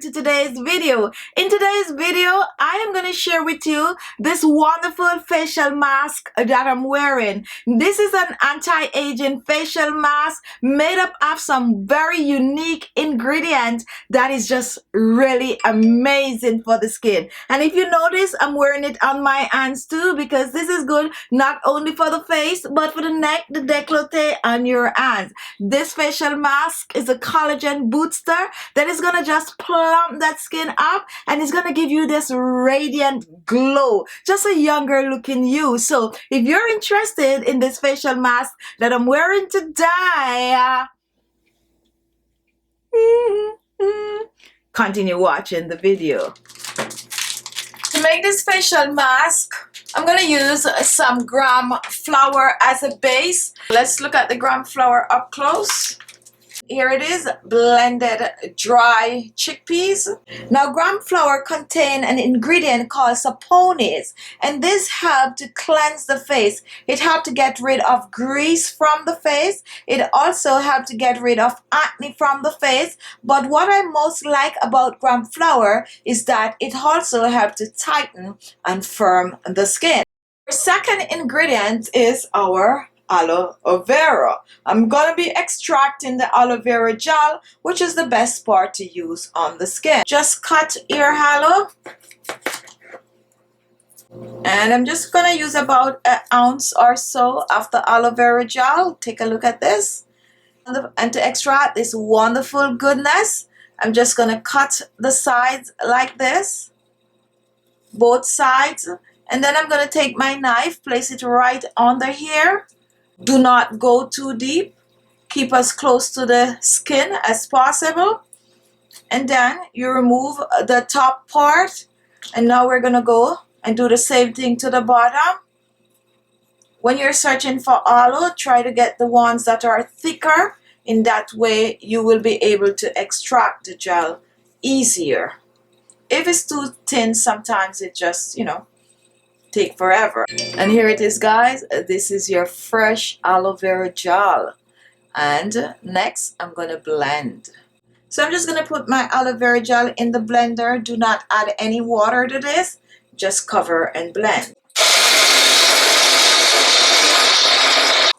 to today's video. In today's video, I am going to share with you this wonderful facial mask that I'm wearing. This is an anti-aging facial mask made up of some very unique ingredients that is just really amazing for the skin. And if you notice, I'm wearing it on my hands too, because this is good not only for the face but for the neck, the décolleté, and your hands. This facial mask is a collagen booster that is gonna just plump that skin up, and it's gonna give you this radiant glow, just a younger looking you. So if you're interested in this facial mask that I'm wearing today, continue watching the video. To make this facial mask, I'm going to use some gram flour as a base. Let's look at the gram flour up close. Here it is, blended dry chickpeas. Now, gram flour contains an ingredient called saponis, and this helps to cleanse the face. It helps to get rid of grease from the face. It also helps to get rid of acne from the face. But what I most like about gram flour is that it also helps to tighten and firm the skin. Our second ingredient is our aloe vera. I'm going to be extracting the aloe vera gel, which is the best part to use on the skin. Just cut your aloe, and I'm just going to use about an ounce or so of the aloe vera gel. Take a look at this. And to extract this wonderful goodness, I'm just going to cut the sides like this, both sides, and then I'm going to take my knife, place it right under here. Do not go too deep. Keep as close to the skin as possible. And then you remove the top part. And now we're going to go and do the same thing to the bottom. When you're searching for aloe, try to get the ones that are thicker. In that way, you will be able to extract the gel easier. If it's too thin, sometimes it just, take forever. And here it is, guys. This is your fresh aloe vera gel. And next, I'm going to blend. So I'm just going to put my aloe vera gel in the blender. Do not add any water to this. Just cover and blend.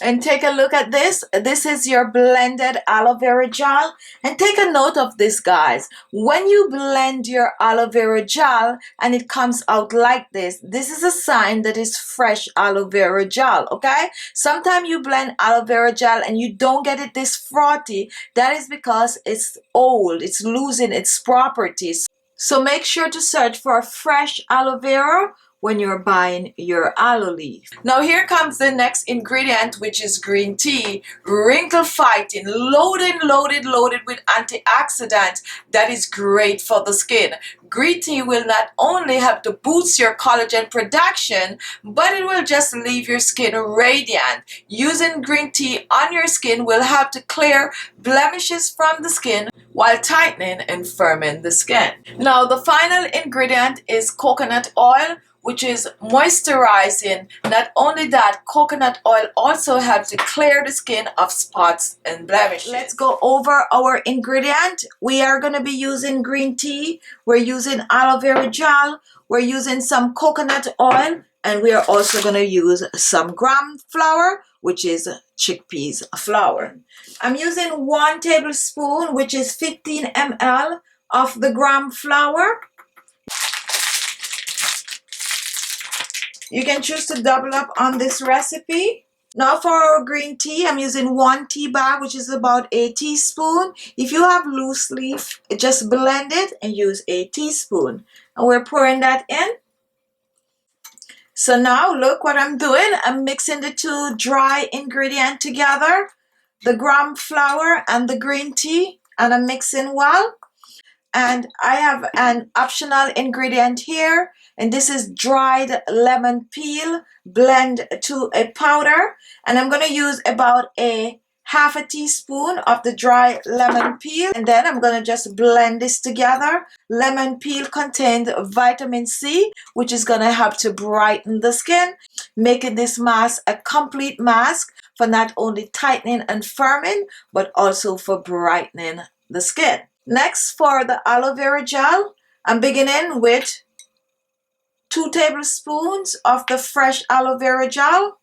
And take a look at this. This is your blended aloe vera gel. And take a note of this, guys. When you blend your aloe vera gel and it comes out like this is a sign that it's fresh aloe vera gel, okay? Sometimes you blend aloe vera gel and you don't get it this frothy. That is because it's old. It's losing its properties. So make sure to search for fresh aloe vera when you're buying your aloe leaf. Now here comes the next ingredient, which is green tea. Wrinkle fighting, loaded with antioxidants that is great for the skin. Green tea will not only help to boost your collagen production, but it will just leave your skin radiant. Using green tea on your skin will help to clear blemishes from the skin while tightening and firming the skin. Now the final ingredient is coconut oil, which is moisturizing. Not only that, coconut oil also helps to clear the skin of spots and blemishes. Let's go over our ingredient. We are going to be using green tea. We're using aloe vera gel. We're using some coconut oil. And we are also going to use some gram flour, which is chickpeas flour. I'm using 1 tablespoon, which is 15 ml of the gram flour. You can choose to double up on this recipe. Now for our green tea, I'm using 1 tea bag, which is about a teaspoon. If you have loose leaf, just blend it and use a teaspoon. And we're pouring that in. So now look what I'm doing. I'm mixing the two dry ingredients together, the gram flour and the green tea, and I'm mixing well. And I have an optional ingredient here, and this is dried lemon peel blend to a powder. And I'm going to use about a half a teaspoon of the dry lemon peel, and then I'm going to just blend this together. Lemon peel contains vitamin C, which is going to help to brighten the skin, making this mask a complete mask for not only tightening and firming, but also for brightening the skin. Next, for the aloe vera gel, I'm beginning with 2 tablespoons of the fresh aloe vera gel.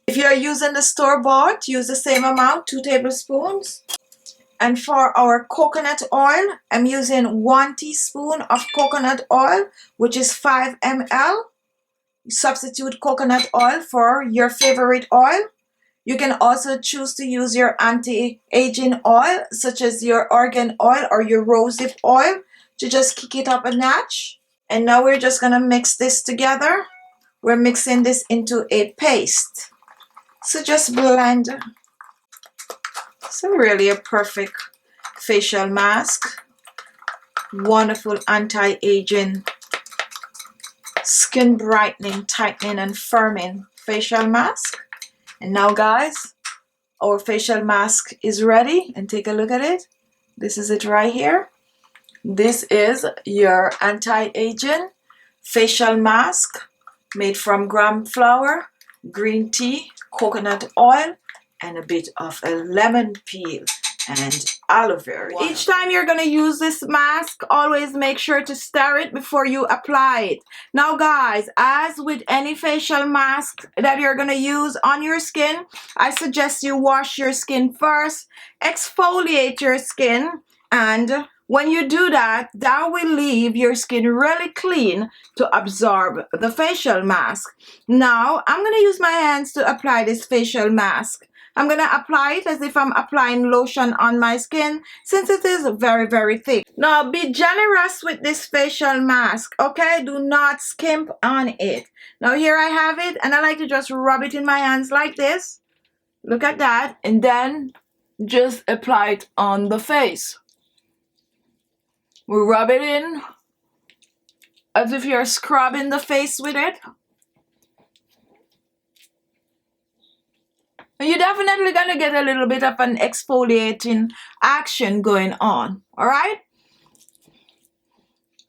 If you're using the store-bought, use the same amount, 2 tablespoons. And for our coconut oil, I'm using 1 teaspoon of coconut oil, which is 5 ml. Substitute coconut oil for your favorite oil. You can also choose to use your anti-aging oil, such as your argan oil or your rosehip oil, to just kick it up a notch. And now we're just going to mix this together. We're mixing this into a paste. So just blend. So really a perfect facial mask. Wonderful anti-aging, skin brightening, tightening, and firming facial mask. And now guys, our facial mask is ready, and take a look at it. This is it right here. This is your anti-aging facial mask made from gram flour, green tea, coconut oil, and a bit of a lemon peel and aloe vera. Wow. Each time you're going to use this mask, always make sure to stir it before you apply it. Now guys, as with any facial mask that you're going to use on your skin, I suggest you wash your skin first, exfoliate your skin, and when you do that, that will leave your skin really clean to absorb the facial mask. Now, I'm going to use my hands to apply this facial mask. I'm going to apply it as if I'm applying lotion on my skin, since it is very, very thick. Now, be generous with this facial mask, okay? Do not skimp on it. Now, here I have it, and I like to just rub it in my hands like this. Look at that. And then just apply it on the face. We rub it in as if you're scrubbing the face with it. You're definitely going to get a little bit of an exfoliating action going on, all right?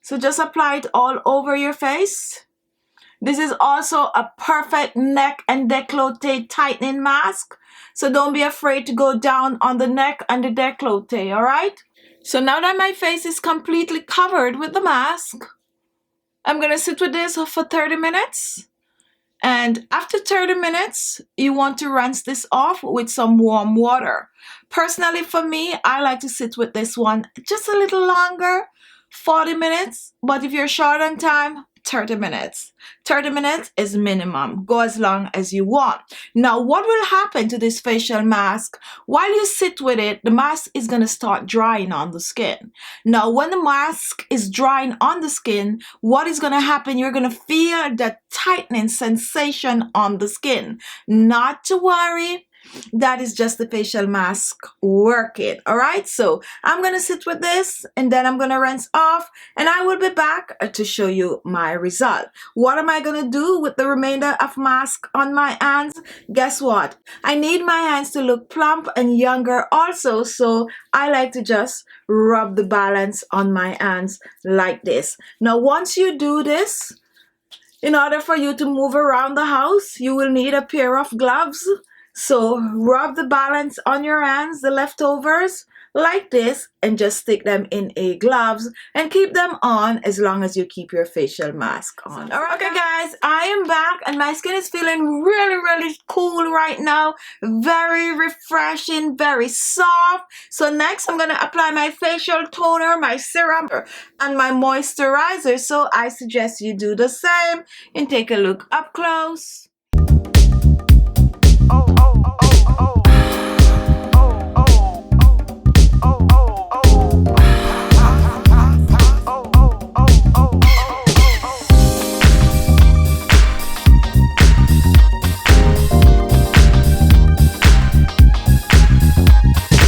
So just apply it all over your face. This is also a perfect neck and décolleté tightening mask. So don't be afraid to go down on the neck and the décolleté, all right? So now that my face is completely covered with the mask, I'm going to sit with this for 30 minutes. And after 30 minutes, you want to rinse this off with some warm water. Personally, for me, I like to sit with this one just a little longer, 40 minutes. But if you're short on time, 30 minutes. 30 minutes is minimum. Go as long as you want. Now, what will happen to this facial mask? While you sit with it, the mask is going to start drying on the skin. Now, when the mask is drying on the skin, what is going to happen? You're going to feel that tightening sensation on the skin. Not to worry. That is just the facial mask working. All right, so I'm gonna sit with this, and then I'm gonna rinse off, and I will be back to show you my result. What am I gonna do with the remainder of mask on my hands? Guess what? I need my hands to look plump and younger also, so I like to just rub the balance on my hands like this. Now, once you do this, in order for you to move around the house, you will need a pair of gloves. So rub the balance on your hands, the leftovers, like this, and just stick them in a gloves and keep them on as long as you keep your facial mask on. All right, okay guys, I am back and my skin is feeling really, really cool right now. Very refreshing, very soft. So next I'm going to apply my facial toner, my serum, and my moisturizer. So I suggest you do the same and take a look up close.